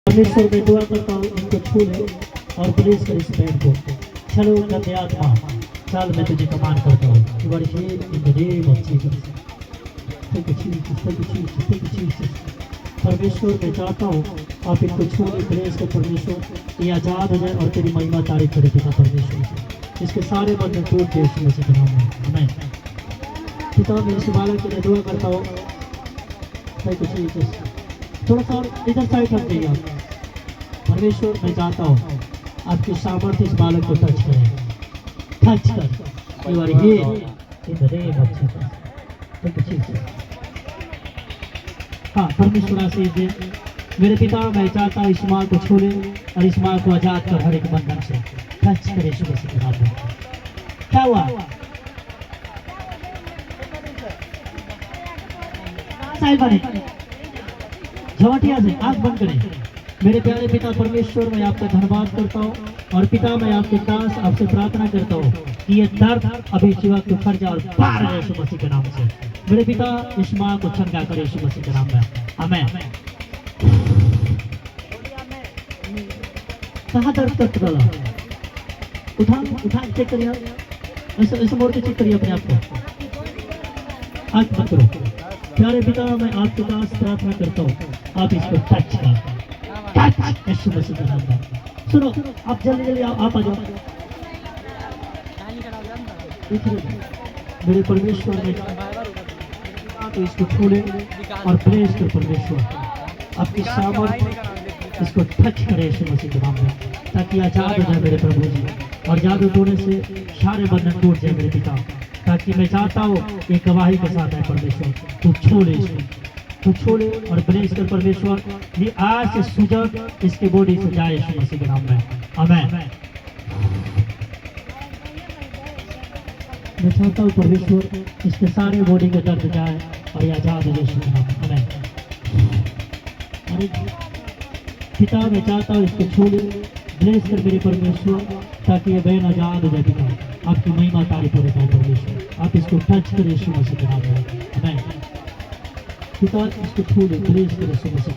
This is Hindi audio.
परमेश्वर मैं दुआ करता हूँ इनको छू ले और प्लीज कर इस बैग को। चलो गंदे आत्मा, चल मैं तुझे कमान करता हूँ। You are healed in the name of Jesus. Thank you Jesus, thank you Jesus, thank you Jesus. परमेश्वर मैं चाहता हूँ आप इनको छू ले प्लीज कर परमेश्वर, ये आजाद हो जाए और तेरी महिमा तारीफ करे पिता परमेश्वर। इसके सारे बंधन टूट गए यीशु मसीह के नाम में, आमीन। पिता मैं इस बालक के लिए दुआ करता हूँ। Thank you Jesus. थोड़ा सा और इधर साइड रख दीजिए आप। परमेश्वर मैं चाहता हूँ आपकी सामर्थ्य इस बालक को टच करें, टच कर। You are here in the name of Jesus. Thank you Jesus. हाँ, परमेश्वर आशीष दे। मेरे पिता मैं चाहता हूँ इस माँ को छू ले और इस माँ को आजाद कर हर एक बंधन से, टच करे यीशु मसीह के नाम में। क्या हुआ? साइड बने झवटिया से आंख बंद करें। मेरे प्यारे पिता परमेश्वर मैं आपका धन्यवाद करता हूँ और पिता मैं आपके दास आपसे प्रार्थना करता हूँ कि ये दर्द अभी इस वक्त उखड़ जाए और बाहर आए यीशु मसीह के नाम से। मेरे पिता इस माँ को चंगा करे यीशु मसीह के नाम में, आमीन। कहाँ दर्द करता रहा? उठा उठा चेक करिए, ऐसे ऐसे मोड़ के चेक करिए अपने आप को। आंख बंद करो। प्यारे पिता मैं आपके पास प्रार्थना करता हूँ आप इसको टच कर, टच यीशु मसीह के नाम में। सुनो आप जल्दी जल्दी आप आ जाओ। मेरे परमेश्वर में तो इसको छूले और प्रेस कर परमेश्वर आपकी सामर्थ्य इसको टच करे यीशु मसीह के नाम में, ताकि आजाद हो जाए मेरे प्रभु जी। और जादू टोने से सारे बंधन टूट जाए मेरे पिता, ताकि मैं चाहता हूँ ये गवाही के साथ है परमेश्वर तू छोड़े इसको, तू छोड़े और ब्लेस कर परमेश्वर। ये आज से सुजग इसके बॉडी से जाए यीशु मसीह के नाम में, आमीन। मैं चाहता हूँ परमेश्वर इसके सारे बॉडी का दर्द जाए और ये आजाद हो यीशु के नाम में, आमीन। पिता मैं चाहता हूँ इसको छोड़े ब्लेस कर मेरे परमेश्वर, ताकि ये बहन आजाद हो जाए पिता। आपकी महिमा तारीफ हो रहा है परमेश्वर, आप इसको टच करें यीशु मसीह के नाम में, आमीन। पिता इसको छोड़े ब्लेस कर यीशु मसीह।